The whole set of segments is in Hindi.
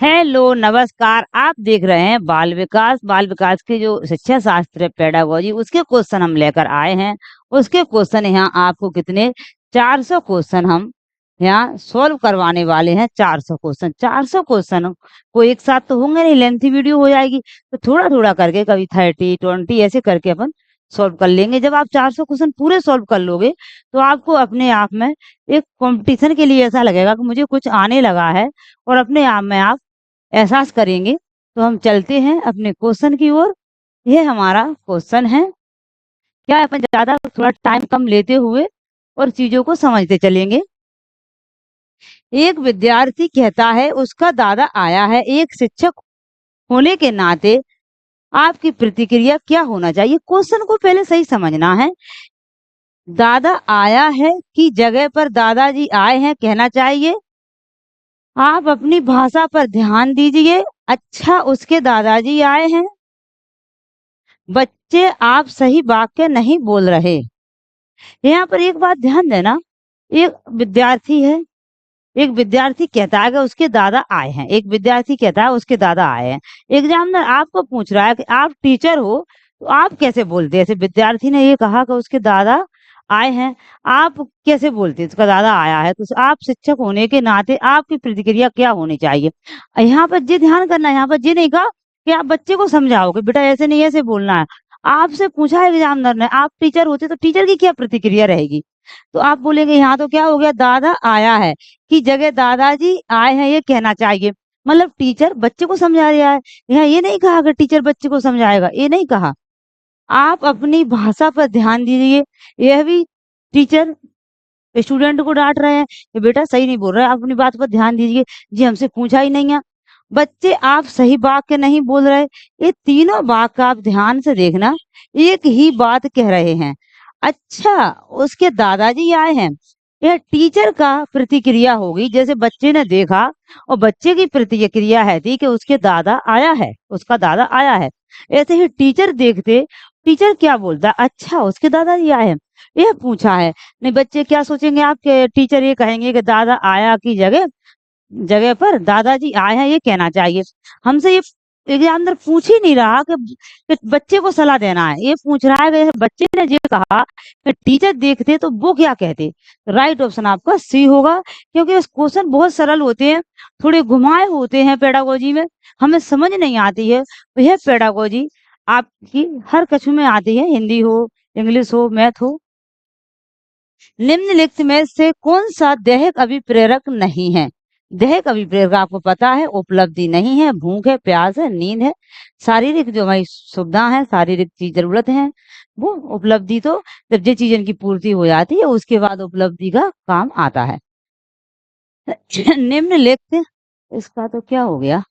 हेलो, नमस्कार। आप देख रहे हैं बाल विकास के जो शिक्षा शास्त्र है पेडागोजी उसके क्वेश्चन हम लेकर आए हैं। उसके क्वेश्चन यहाँ आपको कितने 400 क्वेश्चन हम यहाँ सॉल्व करवाने वाले हैं। 400 क्वेश्चन को एक साथ तो होंगे नहीं, लेंथी वीडियो हो जाएगी। तो थोड़ा थोड़ा करके कभी 30 20 ऐसे करके अपन सॉल्व कर लेंगे। जब आप 400 क्वेश्चन पूरे सॉल्व कर लोगे तो आपको अपने आप में एक कंपटीशन के लिए ऐसा लगेगा कि मुझे कुछ आने लगा है, और अपने आप में आप एहसास करेंगे। तो हम चलते हैं अपने क्वेश्चन की ओर। ये हमारा क्वेश्चन है। क्या है, अपन ज्यादा थोड़ा टाइम कम लेते हुए और चीजों को समझते चलेंगे। एक विद्यार्थी कहता है उसका दादा आया है। एक शिक्षक होने के नाते आपकी प्रतिक्रिया क्या होना चाहिए? क्वेश्चन को पहले सही समझना है। दादा आया है की जगह पर दादाजी आए हैं कहना चाहिए। आप अपनी भाषा पर ध्यान दीजिए। अच्छा, उसके दादाजी आए हैं। बच्चे, आप सही वाक्य नहीं बोल रहे। यहाँ पर एक बात ध्यान देना। एक विद्यार्थी है, एक विद्यार्थी कहता है कि उसके दादा आए हैं। एक विद्यार्थी कहता है उसके दादा आए हैं। एग्जामिनर आपको पूछ रहा है कि आप टीचर हो तो आप कैसे बोलते हैं? जैसे विद्यार्थी ने ये कहा कि उसके दादा आए हैं, आप कैसे बोलते हैं? उसका दादा आया है। तो आप शिक्षक होने के नाते आपकी प्रतिक्रिया क्या होनी चाहिए? यहाँ पर ये ध्यान करना है, यहाँ पर ये नहीं कहा कि आप बच्चे को समझाओ कि बेटा ऐसे नहीं, ऐसे बोलना है। आपसे पूछा है एग्जामिनर ने, आप टीचर होते तो टीचर की क्या प्रतिक्रिया रहेगी? तो आप बोलेंगे यहाँ तो क्या हो गया, दादा आया है की जगह दादाजी आए हैं ये कहना चाहिए। मतलब टीचर बच्चे को समझा रहा है। यहाँ ये नहीं कहा कि टीचर बच्चे को समझाएगा, ये नहीं कहा। आप अपनी भाषा पर ध्यान दीजिए। यह भी टीचर स्टूडेंट को डांट रहे हैं कि बेटा सही नहीं बोल रहे, आप अपनी बात पर ध्यान दीजिए। जी हमसे पूछा ही नहीं है। बच्चे, आप सही वाक्य नहीं बोल रहे। ये तीनों वाक्य आप ध्यान से देखना, एक ही बात कह रहे हैं। अच्छा, उसके दादाजी आए हैं, यह टीचर का प्रतिक्रिया होगी। जैसे बच्चे ने देखा और बच्चे की प्रतिक्रिया है थी कि उसके दादा आया है, उसका दादा आया है। ऐसे ही टीचर देखते, टीचर क्या बोलता, अच्छा उसके दादाजी आए हैं, यह पूछा है। नहीं, बच्चे क्या सोचेंगे आपके, टीचर ये कहेंगे कि दादा आया की जगह जगह पर दादाजी आए हैं ये कहना चाहिए। हमसे ये एग्जामिनर पूछ ही नहीं रहा कि बच्चे को सलाह देना है, ये पूछ रहा है कि बच्चे ने ये कहा कि टीचर देखते तो वो क्या कहते। राइट ऑप्शन आपका सी होगा, क्योंकि क्वेश्चन बहुत सरल होते हैं, थोड़े घुमाए होते हैं पेडागोजी में, हमें समझ नहीं आती है। तो यह पेडागोजी आपकी हर कक्षा में आती है, हिंदी हो, इंग्लिश हो, मैथ हो। निम्नलिखित में से कौन सा दैहिक अभिप्रेरक नहीं है? दैहिक अभिप्रेरक आपको पता है, उपलब्धि नहीं है, भूख है, प्यास है, नींद है। शारीरिक जो हमारी सुविधा है, शारीरिक चीज जरूरत है, वो उपलब्धि तो जब ये चीज इनकी पूर्ति हो जाती है उसके बाद उपलब्धि का काम आता है। निम्नलिखित, इसका तो क्या हो गया,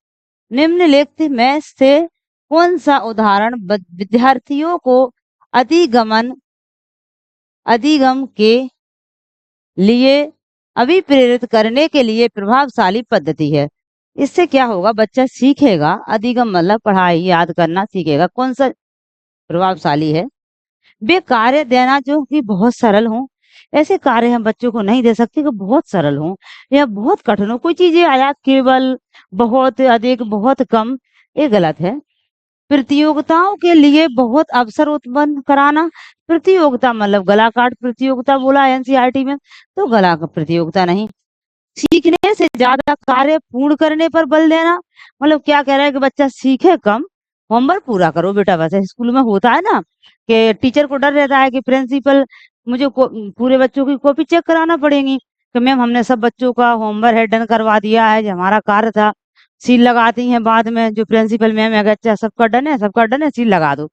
निम्नलिखित में से कौन सा उदाहरण विद्यार्थियों को अधिगमन अधिगम के लिए अभिप्रेरित करने के लिए प्रभावशाली पद्धति है? इससे क्या होगा, बच्चा सीखेगा। अधिगम मतलब पढ़ाई याद करना सीखेगा। कौन सा प्रभावशाली है? वे कार्य देना जो कि बहुत सरल हो। ऐसे कार्य हम बच्चों को नहीं दे सकते कि बहुत सरल हो या बहुत कठिन हो। कोई चीजें आया केवल, बहुत अधिक, बहुत कम, ये गलत है। प्रतियोगिताओं के लिए बहुत अवसर उत्पन्न कराना। प्रतियोगिता मतलब गला काट प्रतियोगिता बोला एनसीईआरटी में, तो गला का प्रतियोगिता नहीं। सीखने से ज्यादा कार्य पूर्ण करने पर बल देना, मतलब क्या कह रहा है कि बच्चा सीखे कम, होमवर्क पूरा करो बेटा। वैसे स्कूल में होता है ना कि टीचर को डर रहता है कि प्रिंसिपल मुझे पूरे बच्चों की कॉपी चेक कराना पड़ेगी कि मैम हमने सब बच्चों का होमवर्क है डन करवा दिया है, जो हमारा कार्य था। सील लगाती हैं बाद में जो प्रिंसिपल मैम है, अच्छा सबका डन है, सबका डन है, सील लगा दो।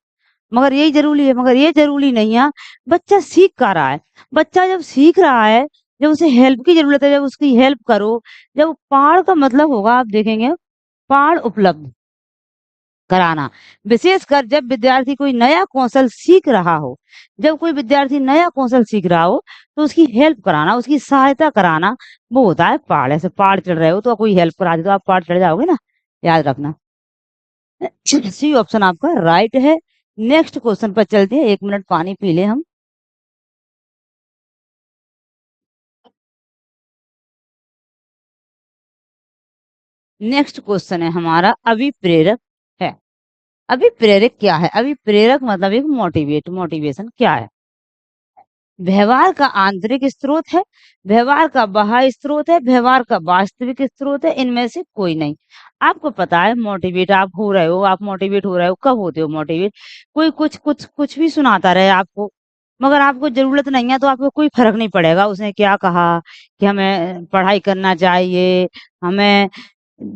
मगर यही जरूरी है, मगर ये जरूरी नहीं है। बच्चा सीख कर रहा है, बच्चा जब सीख रहा है, जब उसे हेल्प की जरूरत है, जब उसकी हेल्प करो। जब पहाड़ का मतलब होगा, आप देखेंगे पहाड़ उपलब्ध कराना। विशेषकर जब विद्यार्थी कोई नया कौशल सीख रहा हो, जब कोई विद्यार्थी नया कौशल सीख रहा हो तो उसकी हेल्प कराना, उसकी सहायता कराना, वो होता है पहाड़। ऐसे पहाड़ चढ़ रहे हो तो कोई हेल्प करा दे तो आप पहाड़ चढ़ जाओगे ना, याद रखना। सी ऑप्शन आपका राइट है। नेक्स्ट क्वेश्चन पर चलते हैं। 1 मिनट पानी पी ले हम। नेक्स्ट क्वेश्चन है हमारा अभिप्रेरक है। अभिप्रेरक क्या है? अभिप्रेरक मतलब एक मोटिवेशन क्या है? व्यवहार का आंतरिक स्रोत है, व्यवहार का बाह्य स्रोत है, व्यवहार का वास्तविक स्रोत है, इनमें से कोई नहीं। आपको पता है मोटिवेट आप हो रहे हो, आप मोटिवेट हो रहे हो, कब होते हो मोटिवेट? कोई कुछ भी सुनाता रहे आपको, मगर आपको जरूरत नहीं है तो आपको कोई फर्क नहीं पड़ेगा उसने क्या कहा, कि हमें पढ़ाई करना चाहिए, हमें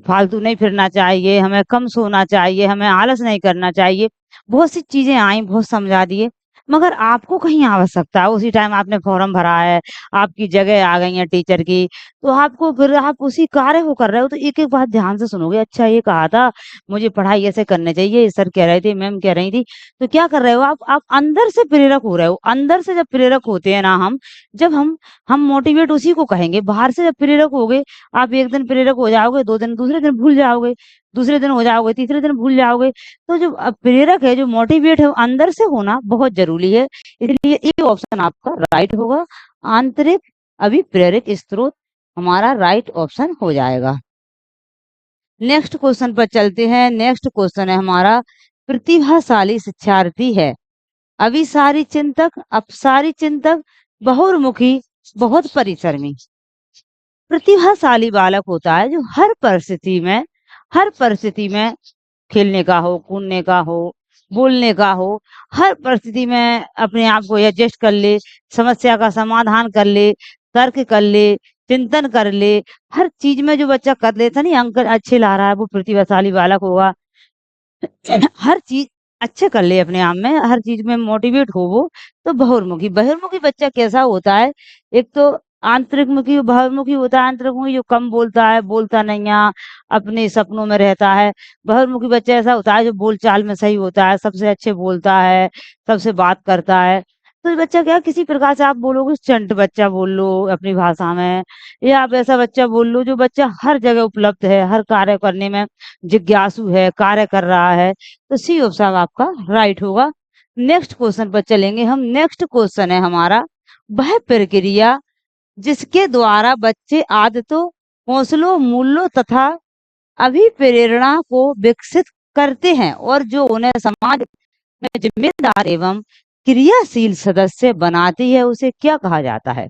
फालतू नहीं फिरना चाहिए, हमें कम सोना चाहिए, हमें आलस नहीं करना चाहिए। बहुत सी चीजें आई, बहुत समझा दिए, मगर आपको कहीं आवश्यकता है, उसी टाइम आपने फॉर्म भरा है, आपकी जगह आ गई है टीचर की, तो आपको फिर आप उसी कार्य को कर रहे हो, तो एक-एक बात ध्यान से सुनोगे, अच्छा ये कहा था, मुझे पढ़ाई ऐसे करनी चाहिए, सर कह रहे थे, मैम कह रही थी, तो क्या कर रहे हो आप अंदर से प्रेरक हो रहे हो। अंदर से जब प्रेरक होते हैं ना हम, जब हम मोटिवेट उसी को कहेंगे, बाहर से जब प्रेरक होगे, आप एक दिन प्रेरक हो जाओगे, 2 दिन, दूसरे दिन भूल जाओगे, दूसरे दिन हो जाओगे, तीसरे दिन भूल जाओगे। तो जो प्रेरक है, जो मोटिवेट है, वो अंदर से होना बहुत ज़रूरी है। इसलिए ये ऑप्शन आपका राइट होगा। आंतरिक अभिप्रेरक स्रोत हमारा राइट ऑप्शन हो जाएगा। नेक्स्ट क्वेश्चन पर चलते हैं। नेक्स्ट क्वेश्चन है हमारा, प्रतिभाशाली शिक्षार्थी है, अभिसारी चिंतक, अपसारी चिंतक, बहुर्मुखी, बहुत परिश्रमी। प्रतिभाशाली बालक होता है जो हर परिस्थिति में खेलने का हो, कूदने का हो, बोलने का हो, हर परिस्थिति में अपने आप को एडजस्ट कर ले, समस्या का समाधान कर ले, तर्क कर ले, चिंतन कर ले, हर चीज में जो बच्चा कर लेता नहीं, अंक अच्छे ला रहा है, वो प्रतिभाशाली बालक होगा। हर चीज अच्छे कर ले अपने आप में, हर चीज में मोटिवेट हो वो, तो बहुर्मुखी। बहिर्मुखी बच्चा कैसा होता है? एक तो आंतरिक मुखी, बहिर्मुखी होता है आंतरिक मुखी, जो कम बोलता है, बोलता नहीं है, अपने सपनों में रहता है। बहिर्मुखी बच्चा ऐसा होता है जो बोलचाल में सही होता है, सबसे अच्छे बोलता है, सबसे बात करता है। तो ये बच्चा क्या, किसी प्रकार से आप बोलोगे चंट बच्चा बोल लो अपनी भाषा में, या आप ऐसा बच्चा बोल लो जो बच्चा हर जगह उपलब्ध है, हर कार्य करने में जिज्ञासु है, कार्य कर रहा है, तो सी ऑप्शन आपका राइट होगा। नेक्स्ट क्वेश्चन पर चलेंगे हम। नेक्स्ट क्वेश्चन है हमारा, वह प्रक्रिया जिसके द्वारा बच्चे आदतों, हौसलों, मूल्यों तथा अभिप्रेरणा को विकसित करते हैं और जो उन्हें समाज में जिम्मेदार एवं क्रियाशील सदस्य बनाती है, उसे क्या कहा जाता है?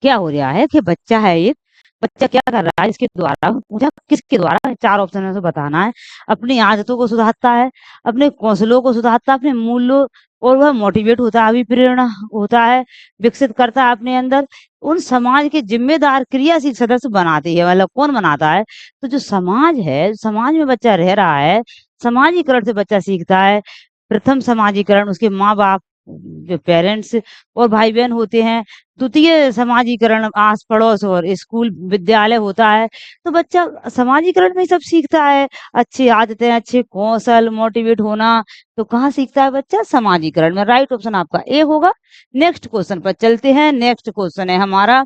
क्या हो रहा है कि बच्चा है एक, बच्चा क्या कर रहा है, इसके द्वारा पूछा, किसके द्वारा? 4 ऑप्शन में से बताना है। अपनी आदतों को सुधारता है, अपने कौशलों को सुधारता है, अपने मूल्यों, और वह मोटिवेट होता है, अभिप्रेरणा होता है, विकसित करता है अपने अंदर, उन समाज के जिम्मेदार क्रियाशील सदस्य बनाती है। मतलब कौन बनाता है? तो जो समाज है, समाज में बच्चा रह रहा है, समाजीकरण से बच्चा सीखता है। प्रथम समाजीकरण उसके माँ-बाप, जो पेरेंट्स और भाई-बहन होते हैं। द्वितीय समाजीकरण आस-पड़ोस और स्कूल, विद्यालय होता है। तो बच्चा समाजीकरण में ही सब सीखता है, अच्छी आदतें, अच्छे कौशल, मोटिवेट होना। तो कहाँ सीखता है बच्चा? समाजीकरण में। राइट ऑप्शन आपका ए होगा। नेक्स्ट क्वेश्चन पर चलते हैं। नेक्स्ट क्वेश्चन है हमारा,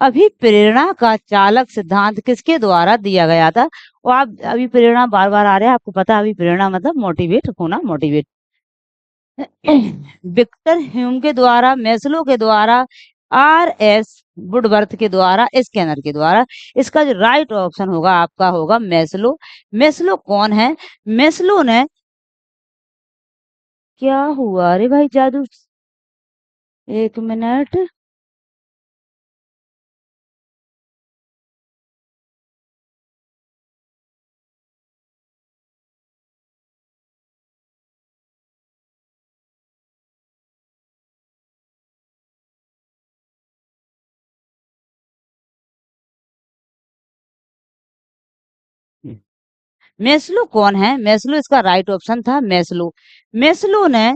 अभिप्रेरणा का चालक सिद्धांत किसके द्वारा दिया गया था? और आप अभिप्रेरणा बार-बार आ रहा है, आपको पता है अभिप्रेरणा मतलब मोटिवेट होना, मोटिवेट। विक्टर ह्यूम के द्वारा, मैस्लो के द्वारा, आर.एस. वुडवर्थ के द्वारा, स्किनर के द्वारा। इसका जो राइट ऑप्शन होगा आपका होगा मैस्लो। मैस्लो कौन है? मैस्लो ने, क्या हुआ? अरे भाई जादू, एक मिनट। मैस्लो कौन है? मैस्लो इसका राइट ऑप्शन था मैस्लो। मैस्लो ने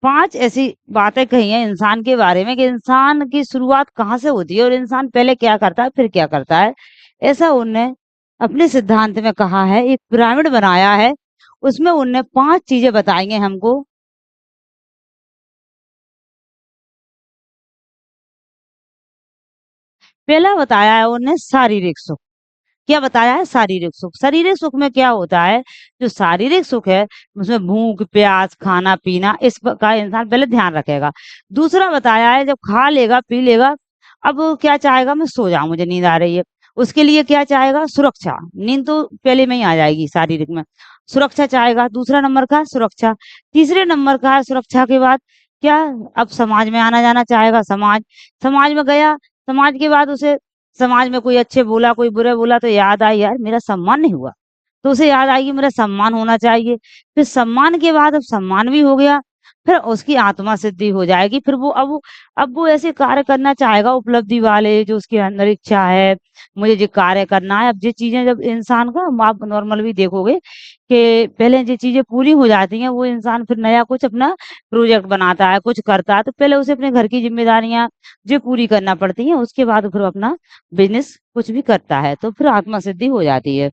5 ऐसी बातें कही हैं इंसान के बारे में, कि इंसान की शुरुआत कहाँ से होती है और इंसान पहले क्या करता है, फिर क्या करता है। ऐसा उनने अपने सिद्धांत में कहा है, एक पिरामिड बनाया है, उसमें उनने 5 चीज़ें बताई हैं हमको। पहला बताया है उन्होंने शारीरिक सुख। क्या बताया है? शारीरिक सुख। शारीरिक सुख में क्या होता है? जो शारीरिक सुख है, उसमें भूख, प्यास, खाना-पीना, का इंसान पहले ध्यान रखेगा। दूसरा बताया है, जब खा लेगा, पी लेगा, अब क्या चाहेगा? मैं सो जाऊँ, मुझे नींद आ रही है। उसके लिए क्या चाहेगा? सुरक्षा। नींद तो पहले में ही आ जाएगी शारीरिक में। सुरक्षा चाहेगा, दूसरा नंबर का सुरक्षा। तीसरे नंबर का है सुरक्षा के बाद क्या? अब समाज में आना-जाना चाहेगा, समाज। समाज में गया, समाज के बाद उसे समाज में कोई अच्छे बोला, कोई बुरे बोला तो याद आई यार मेरा सम्मान नहीं हुआ। तो उसे याद आएगी मेरा सम्मान होना चाहिए। फिर सम्मान के बाद अब सम्मान भी हो गया, फिर उसकी आत्मा सिद्धि हो जाएगी। फिर अब वो ऐसे कार्य करना चाहेगा उपलब्धि वाले जो उसके अंदर इच्छा है, मुझे ये कार्य करना है। अब ये चीज़ें जब इंसान का आप नॉर्मल भी देखोगे कि पहले ये चीज़ें पूरी हो जाती हैं, वो इंसान फिर नया कुछ अपना प्रोजेक्ट बनाता है, कुछ करता है, तो पहले उसे अपने घर की ज़िम्मेदारियाँ जो पूरी करना पड़ती हैं, उसके बाद फिर वो अपना बिज़नेस कुछ भी करता है, तो फिर आत्मा सिद्धि हो जाती है।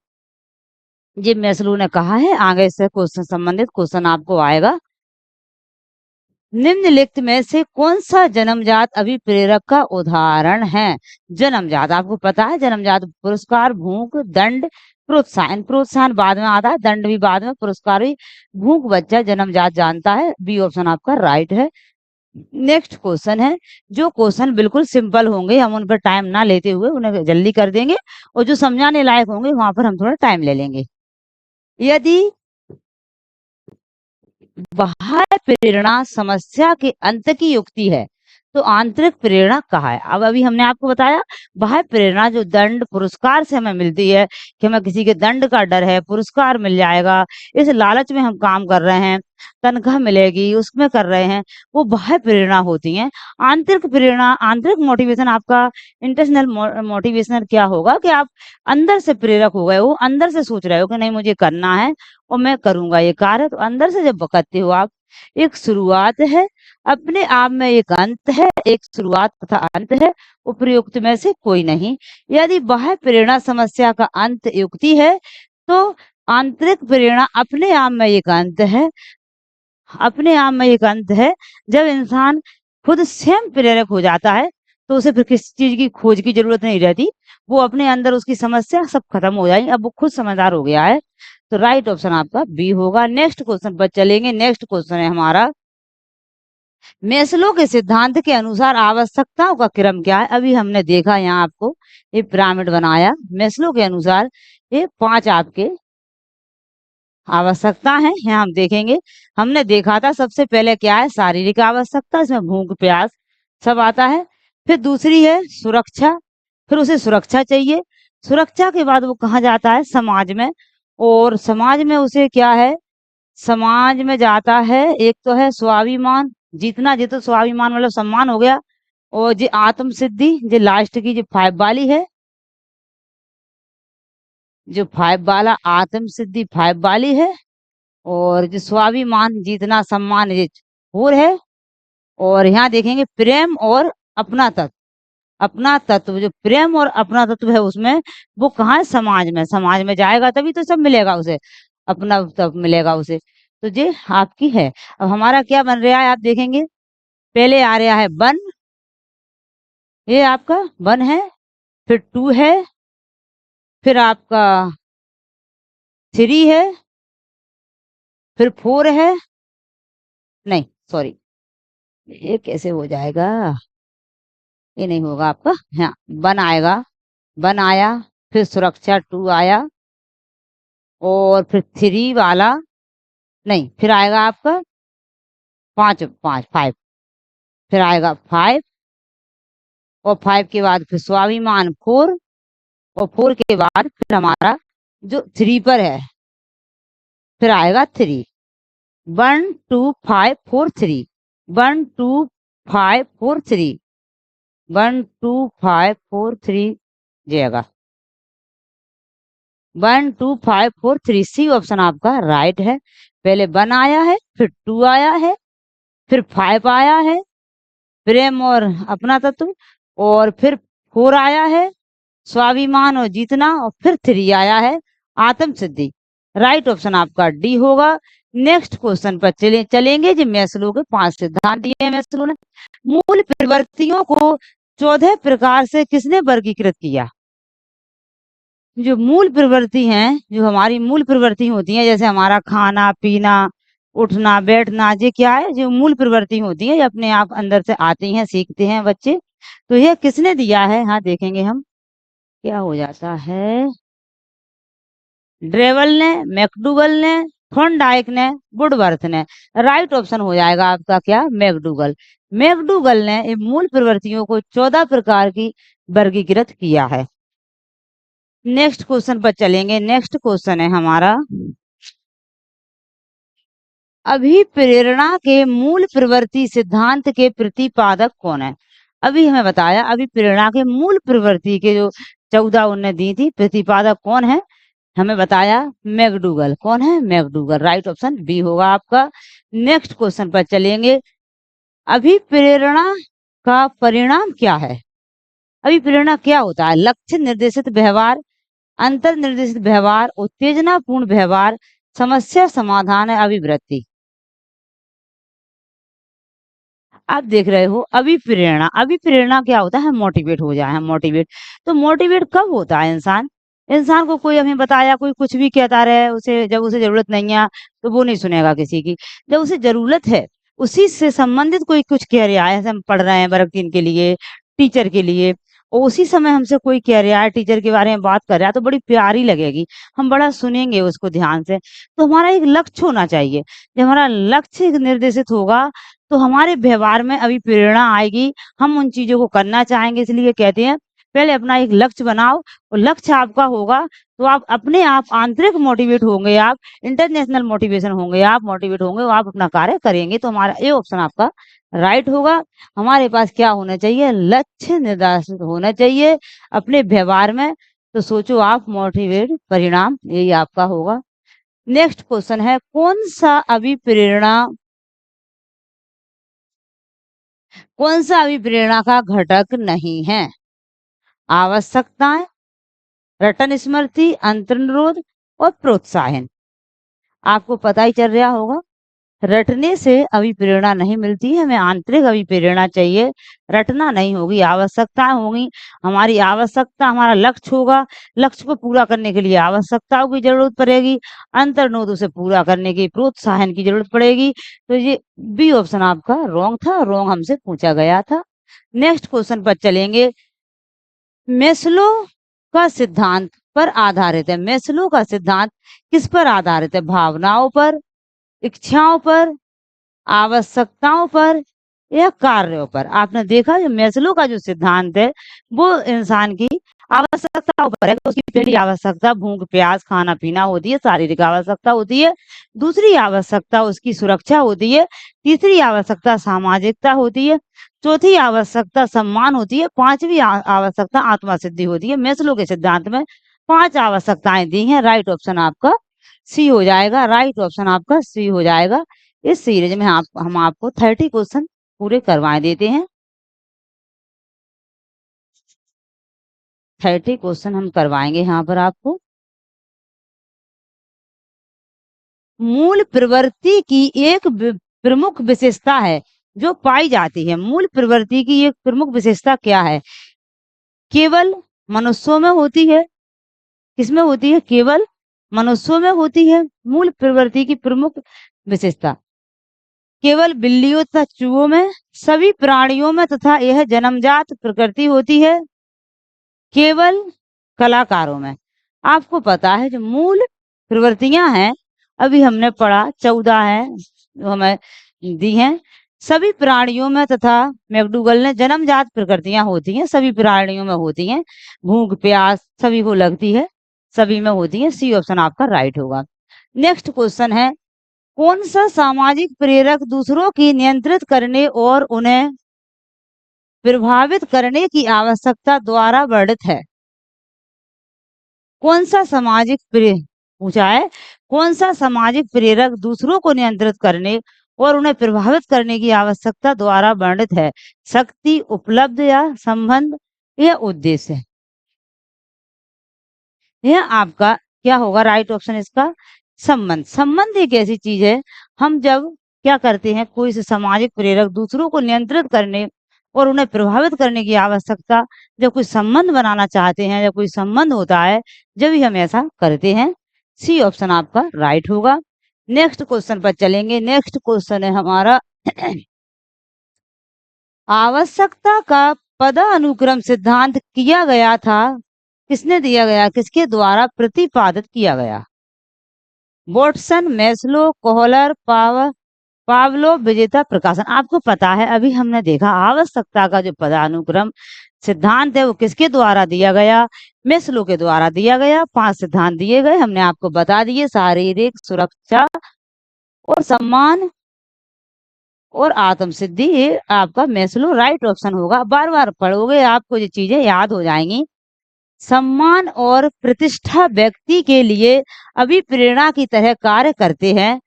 जी, मैस्लो ने कहा है, आगे से क्वेश्चन संबंधित क्वेश्चन आपको आएगा। निम्नलिखित में से कौन-सा जन्मजात अभिप्रेरक का उदाहरण है? जन्मजात आपको पता है जन्मजात पुरस्कार, भूख, दंड, प्रोत्साहन। प्रोत्साहन बाद में आता है, दंड भी बाद में, पुरस्कार भी। भूख बच्चा जन्मजात जानता है। बी ऑप्शन आपका राइट है। नेक्स्ट क्वेश्चन है, जो क्वेश्चन बिल्कुल सिंपल होंगे, हम उन पर टाइम ना लेते हुए उन्हें जल्दी कर देंगे और जो समझाने लायक होंगे वहाँ पर हम थोड़ा टाइम ले लेंगे। यदि बाह्य प्रेरणा समस्या के अंत की युक्ति है, तो आंतरिक प्रेरणा कहाँ है? अब अभी हमने आपको बताया बाह्य प्रेरणा जो दंड पुरस्कार से हमें मिलती है कि हमें किसी के दंड का डर है, पुरस्कार मिल जाएगा, इस लालच में हम काम कर रहे हैं, तनख्वाह मिलेगी, उसमें कर रहे हैं, वो बाह्य प्रेरणा होती हैं। आंतरिक प्रेरणा, आंतरिक मोटिवेशन आपका इंटरनल मोटिवेशन क्या होगा कि आप अंदर से प्रेरक हो गए हो, अंदर से सोच रहे हो कि नहीं मुझे करना है और मैं करूँगा ये कार्य, तो अंदर से जब करते हो आप, एक शुरुआत है, अपने आप में एक अंत है, एक शुरुआत तथा अंत है, उपर्युक्त में से कोई नहीं। यदि बाह्य प्रेरणा समस्या का अंत युक्ति है, तो आंतरिक प्रेरणा अपने आप में एक अंत है, अपने आप में एक अंत है। जब इंसान खुद स्वयं प्रेरक हो जाता है, तो उसे फिर किसी चीज़ की खोज की ज़रूरत नहीं रहती। वो अपने अंदर उसकी समस्या सब खत्म हो जाएगी, अब वो खुद समझदार हो गया है। तो राइट ऑप्शन आपका बी होगा। नेक्स्ट क्वेश्चन पर चलेंगे। नेक्स्ट क्वेश्चन है हमारा, मैस्लो के सिद्धांत के अनुसार आवश्यकताओं का क्रम क्या है? अभी हमने देखा यहाँ आपको ये पिरामिड बनाया। मैस्लो के अनुसार ये 5 आपके आवश्यकता है, यहाँ हम देखेंगे। हमने देखा था सबसे पहले क्या है? शारीरिक आवश्यकता, इसमें भूख प्यास सब आता है। फिर दूसरी है सुरक्षा, फिर उसे सुरक्षा चाहिए। सुरक्षा के बाद वो कहाँ जाता है? समाज में। और समाज में उसे क्या है? समाज में जाता है, एक तो है स्वाभिमान, जीतना ये तो स्वाभिमान मतलब सम्मान हो गया। और जो आत्म सिद्धि जो लास्ट की जो 5 वाली है, जो 5 वाला आत्म सिद्धि 5 वाली है, और जो स्वाभिमान जीतना सम्मान ये 4 है। और यहाँ देखेंगे प्रेम और अपना तत्व। अपना तत्व जो प्रेम और अपना तत्व है उसमें वो कहाँ है? समाज में। समाज में जाएगा तभी तो सब मिलेगा उसे, अपना तत्व मिलेगा उसे। तो ये आपकी है। अब हमारा क्या बन रहा है आप देखेंगे, पहले आ रहा है 1, ये आपका 1 है, फिर 2 है, फिर आपका 3 है, फिर 4 है, नहीं सॉरी ये कैसे हो जाएगा, ये नहीं होगा आपका। हाँ 1 आएगा, 1 आया, फिर सुरक्षा 2 आया, और फिर 3 वाला नहीं, फिर आएगा आपका 5, फिर आएगा 5, और 5 के बाद फिर स्वाभिमान 4, और 4 के बाद फिर हमारा जो 3 पर है, फिर आएगा 3। 1 2 5 4 3, 1 2 5 4 3, 1 2 5 4 3 जाएगा 1 2 5 4 3। सी ऑप्शन आपका राइट है। पहले 1 आया है, फिर 2 आया है, फिर 5 आया है, प्रेम और अपना तत्व, और फिर 4 आया है स्वाभिमान और जीतना, और फिर 3 आया है आत्म सिद्धि। राइट ऑप्शन आपका डी होगा। नेक्स्ट क्वेश्चन पर चलेंगे। जो मैस्लो के 5 सिद्धांत दिए हैं मैस्लो ने। मूल प्रवृत्तियों को 14 प्रकार से किसने वर्गीकृत किया? जो मूल प्रवृत्ति हैं, जो हमारी मूल प्रवृत्ति होती हैं, जैसे हमारा खाना पीना उठना बैठना, ये क्या है? जो मूल प्रवृत्ति होती है ये अपने आप अंदर से आती हैं, सीखते हैं बच्चे। तो ये किसने दिया है? हाँ देखेंगे हम क्या हो जाता है, ड्रेवल ने, मैकडूगल ने, थॉर्नडाइक ने, वुडवर्थ ने। राइट ऑप्शन हो जाएगा आपका क्या, मैकडूगल। मैकडूगल ने इन मूल प्रवृत्तियों को 14 प्रकार की वर्गीकृत किया है। नेक्स्ट क्वेश्चन पर चलेंगे। नेक्स्ट क्वेश्चन है हमारा, अभिप्रेरणा के मूल प्रवृत्ति सिद्धांत के प्रतिपादक कौन है। अभी हमें बताया अभिप्रेरणा के मूल प्रवृत्ति के जो 14 उनने दी थी, प्रतिपादक कौन है, हमें बताया मैकडूगल। कौन है, मैकडूगल। राइट ऑप्शन बी होगा आपका। नेक्स्ट क्वेश्चन पर चलेंगे, अभिप्रेरणा का परिणाम क्या है। अभिप्रेरणा क्या होता है, लक्ष्य निर्देशित व्यवहार, अंतर निर्देशित व्यवहार, उत्तेजनापूर्ण व्यवहार, समस्या समाधान है अभिवृत्ति। आप देख रहे हो अभिप्रेरणा, अभिप्रेरणा क्या होता है, मोटिवेट हो जाए, मोटिवेट। तो मोटिवेट कब होता है इंसान, इंसान को कोई हमें बताया, कोई कुछ भी कहता रहे, उसे जब उसे जरूरत नहीं है तो वो नहीं सुनेगा किसी की। जब उसे जरूरत है, उसी से संबंधित कोई कुछ कह रहा है, हम पढ़ रहे हैं वर्ग 3 के लिए, टीचर के लिए, और उसी समय हमसे कोई कह रहा है, टीचर के बारे में बात कर रहा है, तो बड़ी प्यारी लगेगी, हम बड़ा सुनेंगे उसको ध्यान से। तो हमारा एक लक्ष्य होना चाहिए। जब हमारा लक्ष्य निर्देशित होगा तो हमारे व्यवहार में अभी प्रेरणा आएगी, हम उन चीजों को करना चाहेंगे। इसलिए कहते हैं पहले अपना एक लक्ष्य बनाओ, और लक्ष्य आपका होगा तो आप अपने आप आंतरिक मोटिवेट होंगे, आप इंटरनेशनल मोटिवेशन होंगे, आप मोटिवेट होंगे, वो आप अपना कार्य करेंगे। तो हमारा ये ऑप्शन आपका राइट होगा। हमारे पास क्या होना चाहिए, लक्ष्य निर्देशित होना चाहिए अपने व्यवहार में। तो सोचो आप मोटिवेट, परिणाम यही आपका होगा। नेक्स्ट क्वेश्चन है, कौन सा अभिप्रेरणा का घटक नहीं है। आवश्यकताएं, रटन स्मृति, अंतर्निरोध और प्रोत्साहन। आपको पता ही चल रहा होगा, रटने से अभिप्रेरणा नहीं मिलती है, हमें आंतरिक अभिप्रेरणा चाहिए, रटना नहीं होगी। आवश्यकताएं होगी, हमारी आवश्यकता, हमारा लक्ष्य होगा, लक्ष्य को पूरा करने के लिए आवश्यकताओं की जरूरत पड़ेगी, अंतर्निरोध उसे पूरा करने की प्रोत्साहन की जरूरत पड़ेगी। तो ये बी ऑप्शन आपका रॉन्ग था, रॉन्ग हमसे पूछा गया था। नेक्स्ट क्वेश्चन पर चलेंगे, मेस्लो का सिद्धांत पर आधारित है। मेस्लो का सिद्धांत किस पर आधारित है, भावनाओं पर, इच्छाओं पर, आवश्यकताओं पर या कार्यों पर। आपने देखा जो मेस्लो का जो सिद्धांत है वो इंसान की आवश्यकताओं पर है। उसकी पहली आवश्यकता भूख प्यास खाना पीना होती है, शारीरिक आवश्यकता होती है। दूसरी आवश्यकता उसकी सुरक्षा होती है। तीसरी आवश्यकता सामाजिकता होती है। चौथी आवश्यकता सम्मान होती है। पांचवी आवश्यकता आत्मा सिद्धि होती है। मेस्लो के सिद्धांत में 5 आवश्यकताएं दी हैं। राइट ऑप्शन आपका सी हो जाएगा। राइट ऑप्शन आपका सी हो जाएगा। इस सीरीज में हम आपको 30 क्वेश्चन पूरे करवाए देते हैं। 30 क्वेश्चन हम करवाएंगे यहाँ पर आपको। मूल प्रवृत्ति की एक प्रमुख विशेषता है जो पाई जाती है। मूल प्रवृत्ति की एक प्रमुख विशेषता क्या है, केवल मनुष्यों में होती है। किसमें होती है, केवल मनुष्यों में होती है। मूल प्रवृत्ति की प्रमुख विशेषता केवल बिल्लियों तथा चूहों में, सभी प्राणियों में तथा यह जन्मजात प्रकृति होती है केवल कलाकारों में। आपको पता है जो मूल प्रवृत्तियां हैं अभी हमने पढ़ा 14 है जो हमें दी हैं। सभी प्राणियों में तथा मैकडूगल ने जन्मजात प्रकृतियां होती हैं, सभी प्राणियों में होती हैं। भूख प्यास सभी को लगती है, सभी में होती है। सी ऑप्शन आपका राइट होगा। नेक्स्ट क्वेश्चन है, कौन सा सामाजिक प्रेरक दूसरों की नियंत्रित करने और उन्हें प्रभावित करने की आवश्यकता द्वारा वर्णित है। कौन सा सामाजिक पूछा है, कौन सा सामाजिक प्रेरक दूसरों को नियंत्रित करने और उन्हें प्रभावित करने की आवश्यकता द्वारा वर्णित है। शक्ति, उपलब्ध या संबंध या उद्देश्य। यह आपका क्या होगा, राइट ऑप्शन इसका संबंध। संबंध एक ऐसी चीज है, हम जब क्या करते हैं, कोई से सामाजिक प्रेरक दूसरों को नियंत्रित करने और उन्हें प्रभावित करने की आवश्यकता, जब कोई संबंध बनाना चाहते हैं, जब कोई संबंध होता है, जब भी हम ऐसा करते हैं। सी ऑप्शन आपका राइट होगा। नेक्स्ट क्वेश्चन पर चलेंगे। नेक्स्ट क्वेश्चन है हमारा आवश्यकता का पदानुक्रम सिद्धांत किया गया था किसने दिया गया, किसके द्वारा प्रतिपादित किया गया? वॉटसन, मैस्लो, कोहलर, पावलोव, विजेता, प्रकाशन। आपको पता है, अभी हमने देखा आवश्यकता का जो पदानुक्रम सिद्धांत है वो किसके द्वारा दिया गया? मैस्लो के द्वारा दिया गया। 5 सिद्धांत दिए गए, हमने आपको बता दिए, शारीरिक सुरक्षा और सम्मान और आत्म सिद्धि। ये आपका मैस्लो राइट ऑप्शन होगा। बार बार पढ़ोगे आपको ये चीजें याद हो जाएंगी। सम्मान और प्रतिष्ठा व्यक्ति के लिए अभिप्रेरणा की तरह कार्य करते हैं।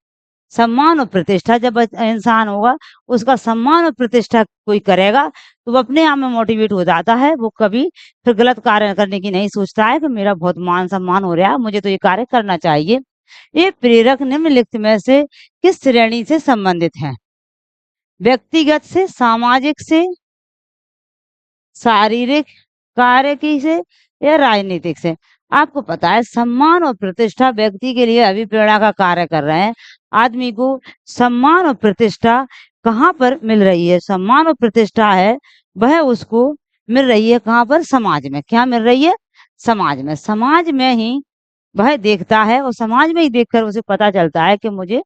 सम्मान और प्रतिष्ठा, जब इंसान होगा उसका सम्मान और प्रतिष्ठा कोई करेगा तो वो अपने आप में मोटिवेट हो जाता है। वो कभी फिर गलत कार्य करने की नहीं सोचता है कि मेरा बहुत मान सम्मान हो रहा है, मुझे तो ये कार्य करना चाहिए। ये प्रेरक निम्नलिखित में से किस श्रेणी से संबंधित है? व्यक्तिगत से, सामाजिक से, शारीरिक कार्य की से या राजनीतिक से? आपको पता है सम्मान और प्रतिष्ठा व्यक्ति के लिए अभिप्रेरणा का कार्य कर रहे हैं। आदमी को सम्मान और प्रतिष्ठा कहाँ पर मिल रही है? सम्मान और प्रतिष्ठा है वह उसको मिल रही है कहाँ पर? समाज में। क्या मिल रही है? समाज में। समाज में ही वह देखता है और समाज में ही देखकर उसे पता चलता है कि मुझे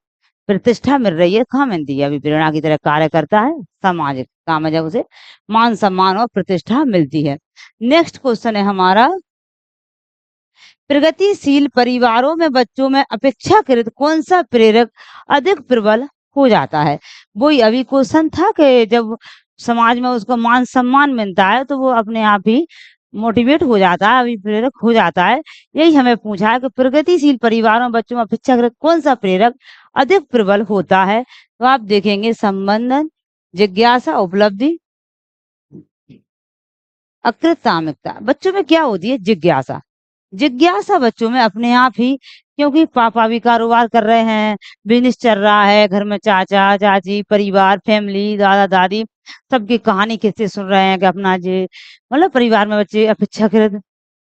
प्रतिष्ठा मिल रही है। कहाँ मिलती है? अभिप्रेरणा की तरह कार्य करता है, सामाजिक काम है जब उसे मान सम्मान और प्रतिष्ठा मिलती है। नेक्स्ट क्वेश्चन है हमारा, प्रगतिशील परिवारों में बच्चों में अपेक्षाकृत कौन सा प्रेरक अधिक प्रबल हो जाता है? वही अभी क्वेश्चन था कि जब समाज में उसको मान सम्मान मिलता है तो वो अपने आप ही मोटिवेट हो जाता है, अभी प्रेरक हो जाता है। यही हमें पूछा है कि प्रगतिशील परिवारों में बच्चों में अपेक्षाकृत कौन सा प्रेरक अधिक प्रबल होता है? तो आप देखेंगे संबंधन, जिज्ञासा, उपलब्धि, अकृतामिकता। बच्चों में क्या होती है? जिज्ञासा। जिज्ञासा बच्चों में अपने आप ही, क्योंकि पापा भी कारोबार कर रहे हैं, बिजनेस चल रहा है, घर में चाचा चाची, परिवार, फैमिली, दादा दादी सबकी कहानी किससे सुन रहे हैं कि अपना जे मतलब परिवार में बच्चे अपेक्षाकृत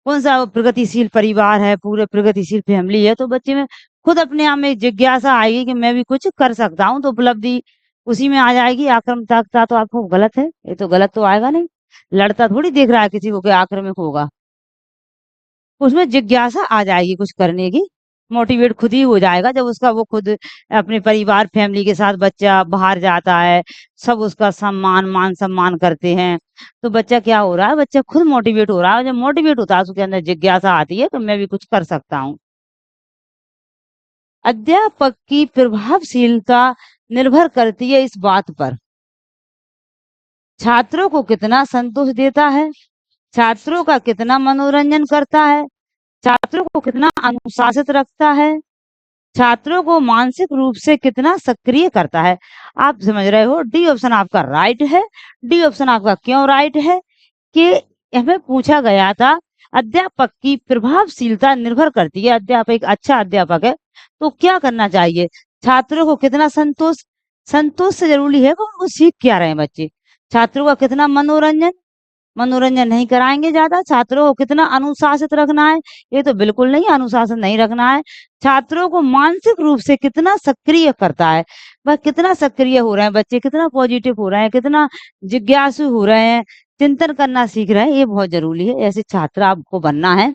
कौन सा प्रगतिशील परिवार है, पूरे प्रगतिशील फैमिली है, तो बच्चे में खुद अपने आप में जिज्ञासा आएगी कि मैं भी कुछ कर सकता हूँ, तो उपलब्धि उसी में आ जाएगी। आक्रामकता तो आपको गलत है, ये तो गलत तो आएगा नहीं। लड़ता थोड़ी देख रहा है किसी को कि आक्रामक होगा, उसमें जिज्ञासा आ जाएगी कुछ करने की, मोटिवेट खुद ही हो जाएगा जब उसका वो खुद अपने परिवार फैमिली के साथ बच्चा बाहर जाता है, सब उसका सम्मान मान सम्मान करते हैं, तो बच्चा क्या हो रहा है? बच्चा खुद मोटिवेट हो रहा है। जब मोटिवेट होता है उसके अंदर जिज्ञासा आती है कि मैं भी कुछ कर सकता हूँ। अध्यापक की प्रभावशीलता निर्भर करती है इस बात पर, छात्रों को कितना संतोष देता है, छात्रों का कितना मनोरंजन करता है, छात्रों को कितना अनुशासित रखता है, छात्रों को मानसिक रूप से कितना सक्रिय करता है। आप समझ रहे हो, डी ऑप्शन आपका राइट है। डी ऑप्शन आपका क्यों राइट है कि हमें पूछा गया था अध्यापक की प्रभावशीलता निर्भर करती है, अध्यापक एक अच्छा अध्यापक है तो क्या करना चाहिए? छात्रों को कितना संतोष, संतोष से जरूरी है कि उनको सीख क्या रहे हैं बच्चे। छात्रों का कितना मनोरंजन, मनोरंजन नहीं कराएंगे ज्यादा। छात्रों को कितना अनुशासित रखना है, ये तो बिल्कुल नहीं, अनुशासन नहीं रखना है। छात्रों को मानसिक रूप से कितना सक्रिय करता है, वह कितना सक्रिय हो रहे हैं बच्चे, कितना पॉजिटिव हो रहे हैं, कितना जिज्ञासु हो रहे हैं, चिंतन करना सीख रहे हैं, ये बहुत जरूरी है। ऐसे छात्र आपको बनना है।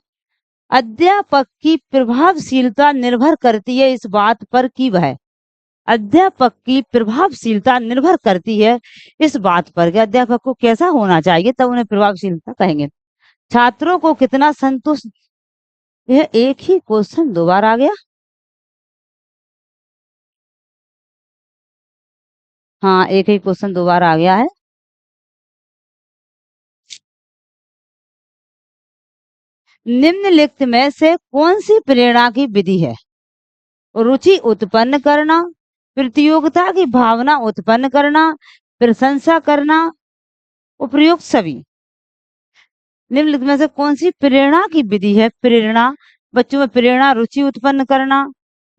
अध्यापक की प्रभावशीलता निर्भर करती है इस बात पर कि वह, अध्यापक की प्रभावशीलता निर्भर करती है इस बात पर कि अध्यापक को कैसा होना चाहिए, तब उन्हें प्रभावशीलता कहेंगे। छात्रों को कितना संतुष्ट, यह एक ही क्वेश्चन दो बार आ गया। हाँ, एक ही क्वेश्चन दो बार आ गया है। निम्नलिखित में से कौन सी प्रेरणा की विधि है? रुचि उत्पन्न करना, प्रतियोगिता की भावना उत्पन्न करना, प्रशंसा करना, उपयुक्त सभी। निम्नलिखित में से कौन सी प्रेरणा की विधि है? प्रेरणा, बच्चों में प्रेरणा, रुचि उत्पन्न करना,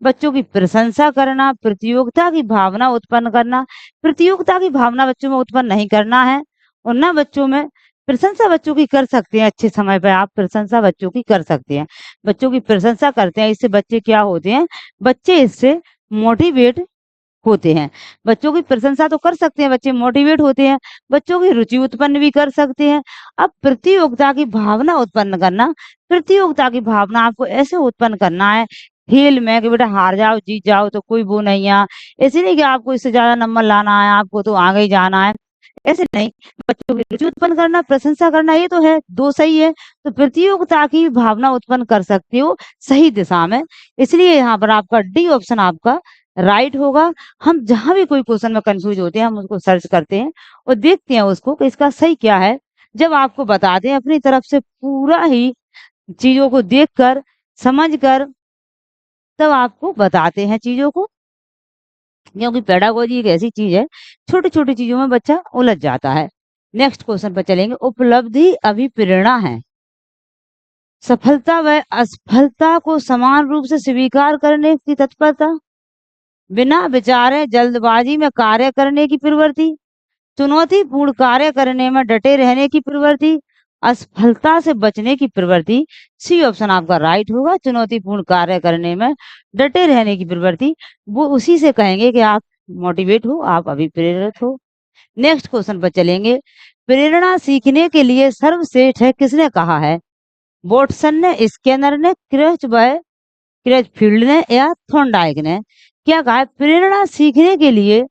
बच्चों की प्रशंसा करना, प्रतियोगिता की भावना उत्पन्न करना। प्रतियोगिता की भावना बच्चों में उत्पन्न नहीं करना है, और न बच्चों में प्रशंसा बच्चों की कर सकते हैं। अच्छे समय पर आप प्रशंसा बच्चों की कर सकते हैं, बच्चों की प्रशंसा करते हैं, इससे बच्चे क्या होते हैं? बच्चे इससे मोटिवेट होते हैं। बच्चों की प्रशंसा तो कर सकते हैं, बच्चे मोटिवेट होते हैं, बच्चों की रुचि उत्पन्न भी कर सकते हैं। अब प्रतियोगिता की भावना उत्पन्न करना, प्रतियोगिता की भावना आपको ऐसे उत्पन्न करना है खेल में कि बेटा हार जाओ, जीत जाओ तो कोई वो नहीं है। ऐसे नहीं कि आपको इससे ज़्यादा नंबर लाना है, आपको तो आगे ही जाना है, ऐसे नहीं। बच्चों की रुचि उत्पन्न करना, प्रशंसा करना ये तो है, 2 सही है। तो प्रतियोगिता की भावना उत्पन्न कर सकते हो सही दिशा में, इसलिए यहाँ पर आपका डी ऑप्शन आपका राइट होगा। हम जहाँ भी कोई क्वेश्चन में कन्फ्यूज़ होते हैं, हम उसको सर्च करते हैं और देखते हैं उसको कि इसका सही क्या है। जब आपको बताते हैं अपनी तरफ से पूरा ही चीज़ों को देखकर, समझकर, तब आपको बताते हैं चीज़ों को। क्योंकि पेडागोजी एक ऐसी चीज़ है, छोटी-छोटी चीज़ों में बच्चा उलझ जाता है। नेक्स्ट क्वेश्चन पर चलेंगे, उपलब्धि अभिप्रेरणा है। सफलता व असफलता को समान रूप से स्वीकार करने की तत्परता, बिना विचारे जल्दबाजी में कार्य करने की प्रवृत्ति, चुनौतीपूर्ण कार्य करने में डटे रहने की प्रवृत्ति, असफलता से बचने की प्रवृत्ति। सी ऑप्शन आपका राइट होगा, चुनौतीपूर्ण कार्य करने में डटे रहने की प्रवृत्ति। वो उसी से कहेंगे कि आप मोटिवेट हो, आप अभिप्रेरित हो। नेक्स्ट क्वेश्चन पर चलेंगे, प्रेरणा सीखने के लिए सर्वश्रेष्ठ है किसने कहा है? वॉटसन ने, स्किनर ने, क्रेचफील्ड ने या थॉर्नडाइक ने? क्या कहा है? प्रेरणा सीखने के लिए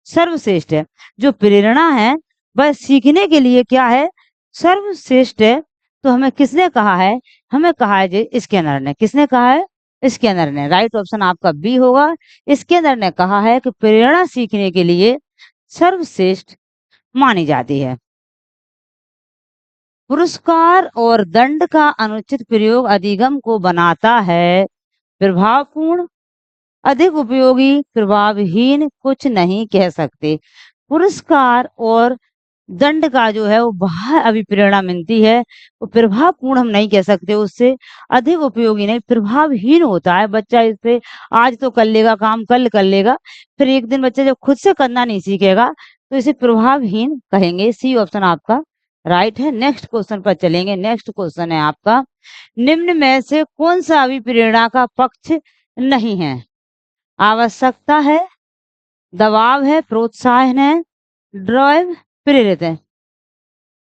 सर्वश्रेष्ठ है। जो प्रेरणा है वह सीखने के लिए क्या है? सर्वश्रेष्ठ है। तो हमें किसने कहा है? हमें कहा है जी स्किनर ने। किसने कहा है? स्किनर ने। राइट ऑप्शन आपका बी होगा। स्किनर ने कहा है कि प्रेरणा सीखने के लिए सर्वश्रेष्ठ मानी जाती है। पुरस्कार और दंड का अनुचित प्रयोग अधिगम को बनाता है प्रभावपूर्ण, अधिक उपयोगी, प्रभावहीन, कुछ नहीं कह सकते। पुरस्कार और दंड का जो है वो बाहर अभिप्रेरणा मिलती है, वो प्रभावपूर्ण हम नहीं कह सकते, उससे अधिक उपयोगी नहीं, प्रभावहीन होता है। बच्चा इससे आज तो कर लेगा काम, कल कर लेगा, फिर एक दिन बच्चा जब खुद से करना नहीं सीखेगा तो इसे प्रभावहीन कहेंगे। सी ऑप्शन आपका राइट है। नेक्स्ट क्वेश्चन पर चलेंगे। नेक्स्ट क्वेश्चन है आपका, निम्न में से कौन सा अभिप्रेरणा का पक्ष नहीं है? आवश्यकता है, दबाव है, प्रोत्साहन है, ड्राइव, प्रेरित है।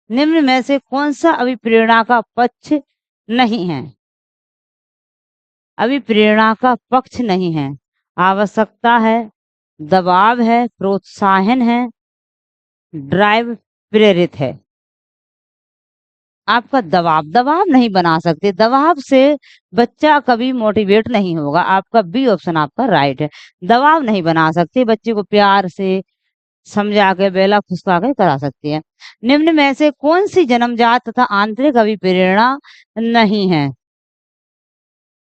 निम्न में से कौन सा अभिप्रेरणा का पक्ष नहीं है? अभिप्रेरणा का पक्ष नहीं है। आवश्यकता है, दबाव है, प्रोत्साहन है, ड्राइव, प्रेरित है। आपका दबाव नहीं बना सकते, दबाव से बच्चा कभी मोटिवेट नहीं होगा। आपका बी ऑप्शन आपका राइट है। दबाव नहीं बना सकते, बच्चे को प्यार से समझा के, बेला फुसला के करा सकती है। निम्न में से कौन सी जन्मजात तथा आंतरिक अभिप्रेरणा नहीं है?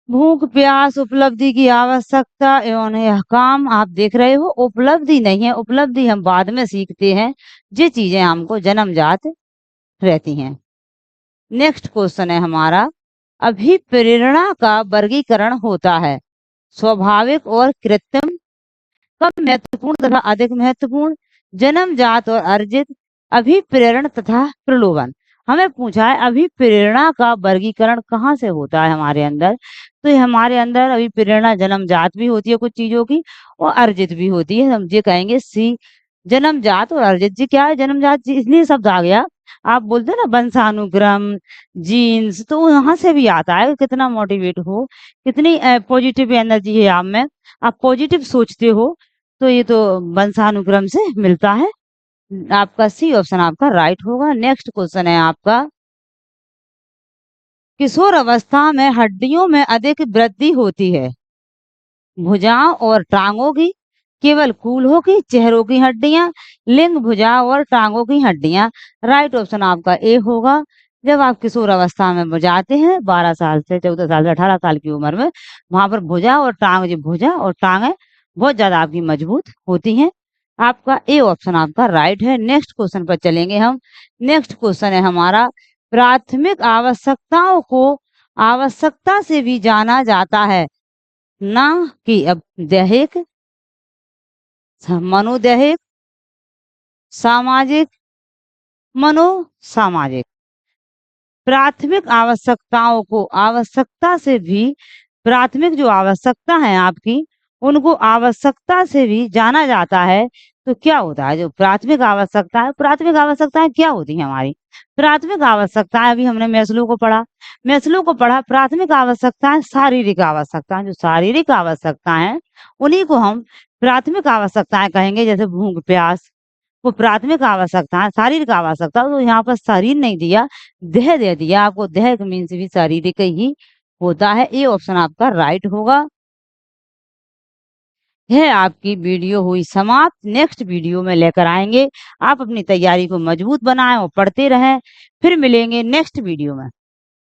भूख, प्यास, उपलब्धि की आवश्यकता एवं यह काम आप देख रहे हो, उपलब्धि नहीं है। उपलब्धि हम बाद में सीखते हैं, ये चीजें हमको जन्मजात रहती हैं। नेक्स्ट क्वेश्चन है हमारा, अभिप्रेरणा का वर्गीकरण होता है स्वाभाविक और कृत्रिम, कम महत्वपूर्ण तथा अधिक महत्वपूर्ण, जन्मजात और अर्जित, अभिप्रेरण तथा प्रलोभन। हमें पूछा है अभिप्रेरणा का वर्गीकरण कहाँ से होता है हमारे अंदर? तो ये हमारे अंदर अभिप्रेरणा जन्मजात भी होती है कुछ चीजों की, और अर्जित भी होती है। हम ये कहेंगे सी, जन्मजात और अर्जित। जी क्या है जन्मजात? जी इसलिए शब्द आ गया, आप बोलते हैं ना वंशानुक्रम, जीन्स, तो वहां से भी आता है। कितना मोटिवेट हो, कितनी पॉजिटिव एनर्जी है आप में, आप पॉजिटिव सोचते हो, तो ये तो वंशानुक्रम से मिलता है। आपका सी ऑप्शन आपका राइट होगा। नेक्स्ट क्वेश्चन है आपका, किशोर अवस्था में हड्डियों में अधिक वृद्धि होती है भुजाओं और टांगों की, केवल कूल्हों की, चेहरों की हड्डियां, लिंग, भुजा और टांगों की हड्डियां। राइट ऑप्शन आपका ए होगा। जब आप किशोर अवस्था में जाते हैं 12 साल से 14 साल से 18 साल की उम्र में, वहां पर भुजा और टांग, जो भुजा और टांग बहुत ज्यादा आपकी मजबूत होती हैं। आपका ए ऑप्शन आपका राइट है। नेक्स्ट क्वेश्चन पर चलेंगे हम। नेक्स्ट क्वेश्चन है हमारा, प्राथमिक आवश्यकताओं को आवश्यकता से भी जाना जाता है, ना कि अब दैहिक, मनोदैहिक, सामाजिक, मनोसामाजिक। प्राथमिक आवश्यकताओं को आवश्यकता से भी, प्राथमिक जो आवश्यकता है आपकी उनको आवश्यकता से भी जाना जाता है, तो क्या होता है जो प्राथमिक आवश्यकताएँ क्या होती हैं हमारी? प्राथमिक आवश्यकताएँ अभी हमने मैस्लो को पढ़ा प्राथमिक आवश्यकताएँ शारीरिक आवश्यकताएँ, जो शारीरिक आवश्यकताएँ हैं, उन्हीं को हम प्राथमिक आवश्यकताएँ कहेंगे जैसे भूख-प्यास, वो प्राथमिक आवश्यकताएँ, शारीरिक आवश्यकता तो यहाँ पर शरीर नहीं दिया, देह दे दिया आपको, देह मीन्स भी शारीरिक ही होता है। ए ऑप्शन आपका राइट होगा। है आपकी वीडियो हुई समाप्त। नेक्स्ट वीडियो में लेकर आएँगे। आप अपनी तैयारी को मजबूत बनाएँ और पढ़ते रहें। फिर मिलेंगे नेक्स्ट वीडियो में।